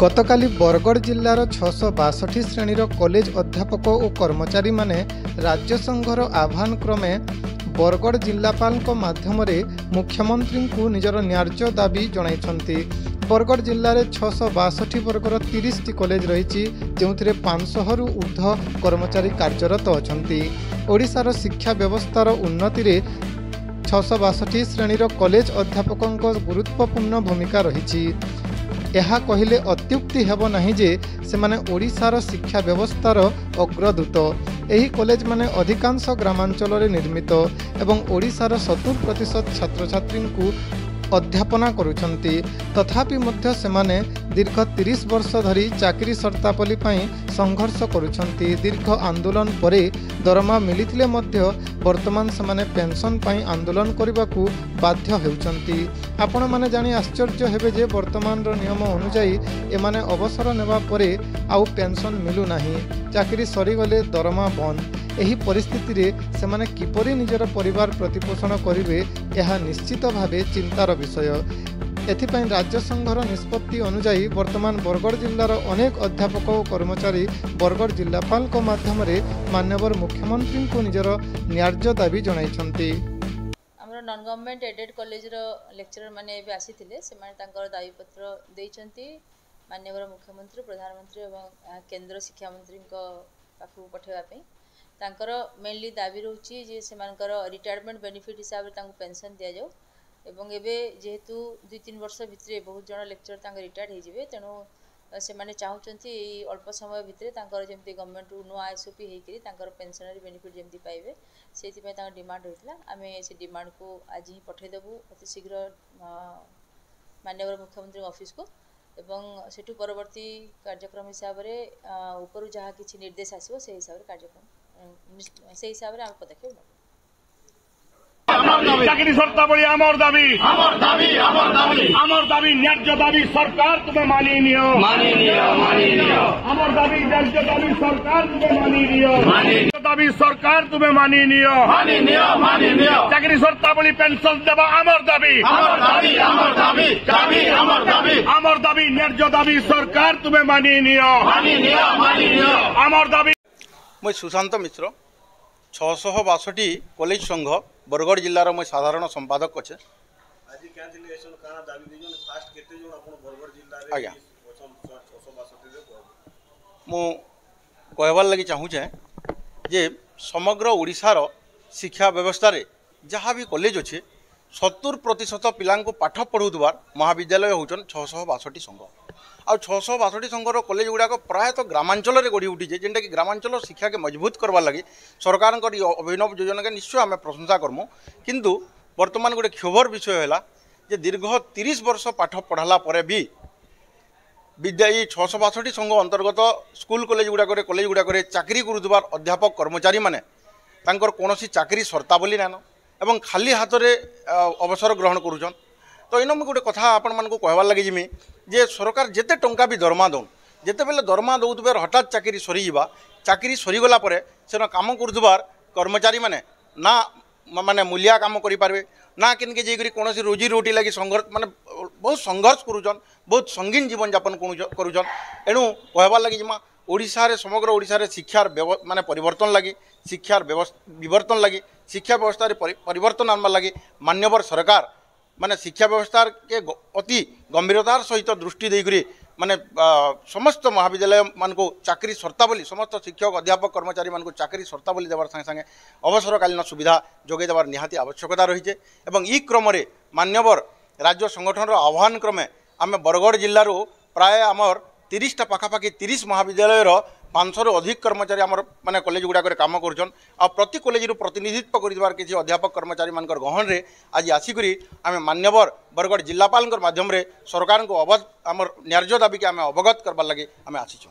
गतकाली Bargarh जिल्लार 662 श्रेणीर college अध्यापक और कर्मचारी माने राज्य संघर आह्वान क्रमे बरगढ़ जिल्लापाल माध्यम मुख्यमंत्री को निजर न्याय्य दाबी जणाइछन्ति। बरगढ़ जिले में 662 वर्गर 30 टी कॉलेज रही जो 500 रु ऊर्ध्व कर्मचारी कार्यरत अछन्ति। ओडिशार शिक्षा व्यवस्थार उन्नति रे 662 श्रेणीर कॉलेज अध्यापकों गुरुत्वपूर्ण भूमिका रही। यह कहले अत्युक्ति हेब नहीं जे सेमाने ओडिशार शिक्षा व्यवस्थार अग्रदूत। एही कॉलेज माने अधिकांश ग्रामांचल रे निर्मित एवं ओडिशार 70% छात्र छात्री को अध्यापना करुछन्ति। तथापि मध्य सेमाने दीर्घ 30 वर्ष धरी चाकरी शर्तावली पाई संघर्ष करुछन्ति। दीर्घ आंदोलन परे दरमा मिलिथिले मध्य वर्तमान सेमाने पेंशन पाई आंदोलन करबाकू बाध्य हेउछन्ति। आपण माने जानी आश्चर्य हेबे जे वर्तमान नियम अनुसार एमाने अवसर नेबा परे आउ पेंशन मिलु नाही। चाकरी सरीगले दरमा बंद। एही परिस्थिति रे सेमाने किपरि निजर परिवार प्रतिपोषण करिवे यह निश्चित भावे चिंतार विषय। एथिपाई राज्य संघर निष्पत्ति अनुसार वर्तमान बरगढ़ जिल्लार अनेक अध्यापक और कर्मचारी बरगढ़ जिल्लापाल माध्यम माननीय मुख्यमंत्री को निजर न्याय्य दाबी जणाइछन्ति। हमर नॉन गवर्नमेंट एडेड कॉलेज रो लेक्चरर माने एबे आसीथिले सेमाने तांकर दाबी पत्र देइछन्ति। माननीय मुख्यमंत्री प्रधानमंत्री एवं केंद्र शिक्षा मंत्री को पाखु पठेवा पे तांकर मेनली दाबी रोची जे सेमानकर रिटायरमेंट बेनिफिट हिसाब रे तांको पेंशन दिया जाऊ एवं एबे जेहेतु 2-3 वर्ष भितरे बहुत जण लेक्चर तांको रिटायर्ड हे जिवे तेनु से माने चाहुचंती एई अल्प समय भितरे तांकर जेमति गवर्नमेंट नु आईएसओपी हेकरी तांकर पेंशनरी बेनिफिट जेमति पाइबे सेति पय तांको डिमांड होइतला। आमे से डिमांड को आज ही पठे देबु अति शीघ्र माननीय मुख्यमंत्री ऑफिस को एवं सेठु परवर्ती कार्यक्रम हिसाब रे ऊपर जहाँ किछि निर्देश आसीबो से हिसाब रे कार्यक्रम से हिसाब रे हम पदक्षेप लेबो। चाकरी शर्तावली आमर दाबी न्याय्य दाबी सरकार तुम्हें मानी नियो आमर दाबी न्याय्य दाबी सरकार तुम्हें मानी नियो दाबी सरकार तुम्हें मानी नियो चाकरी शर्तावली पेंशन देवा आमर दाबी न्याय्य दाबी सरकार तुम्हें मानी नियो आमर दाबी। मैं सुशांत मिश्र 662 कॉलेज संघ बरगढ़ जिलार मैं साधारण संपादक अच्छे। आज्ञा मु कहबार लगी चाहूचे जे समग्र ओडिशार शिक्षा व्यवस्था रे जहाँ भी कॉलेज अच्छे 70% पिला पाठ पढ़ार महाविद्यालय होचन 662 संघ आ 662 संघर कॉलेज गुड़ाक प्रायतः ग्रामांचल गढ़ी उठी जेनटा कि ग्रामांचल शिक्षा के मजबूत करवार लगी सरकार अभिनव योजना के निश्चय आम प्रशंसा करमु। किंतु वर्तमान गोटे क्षोभर विषय है जे दीर्घ 30 वर्ष पाठ पढ़ाला परे भी विद्या 662 संघ अंतर्गत स्कूल कॉलेज गुड़ाक चाकरी करुवार अध्यापक कर्मचारी माने तांकर कोनोसी चाकरी शर्तावली नान एवं खाली हाथ में अवसर ग्रहण करुछन। तो इन गोटे कथा आपण मानक कहबार लगी जिमी जे सरकार जेते टंका भी दरमा दौन जिते बेले दरमा दौथुबार हठात चाकरी सरीजा चाकरी सरीगला से काम करुवार कर्मचारी माने ना माने मूलिया काम करें ना किनके जाकर कौन रोजी रोटी लगी संघर्ष माने बहुत संघर्ष करुचन बहुत संगीन जीवन यापन करुचन। एणु कहबार लगी जिमा ओडिशा समग्र ओडिशा शिक्षार माने परिवर्तन लगी शिक्षार विवर्तन लगी शिक्षा व्यवस्था परिवर्तन आनबार लगी मान्यवर सरकार माने शिक्षा व्यवस्था के अति गंभीरतार सहित दृष्टि देकरी माने समस्त महाविद्यालय मान को चाकरी शर्तावली समस्त शिक्षक अध्यापक कर्मचारी मान को चाकरी शर्तावली देवार संगे संगे अवसरकालीन सुविधा जोगे देवार निहाती आवश्यकता रही है। ई क्रम मान्यवर राज्य संगठन आह्वान क्रमे आम बरगढ़ जिलूर प्राय आमर 30टा पाखापाखि 30 महाविद्यालय 500 रु अधिक कर्मचारी आमर माने कॉलेज गुड़ाक काम करुछन आ प्रति कॉलेज प्रतिनिधित्व कर किसी अध्यापक कर्मचारी मान गहन रे आज आसिक आम मान्यवर बरगढ़ जिलापाल माध्यम रे सरकार को आमर न्याय्य दाबी के आम अवगत करवार लगे आम आसीचु।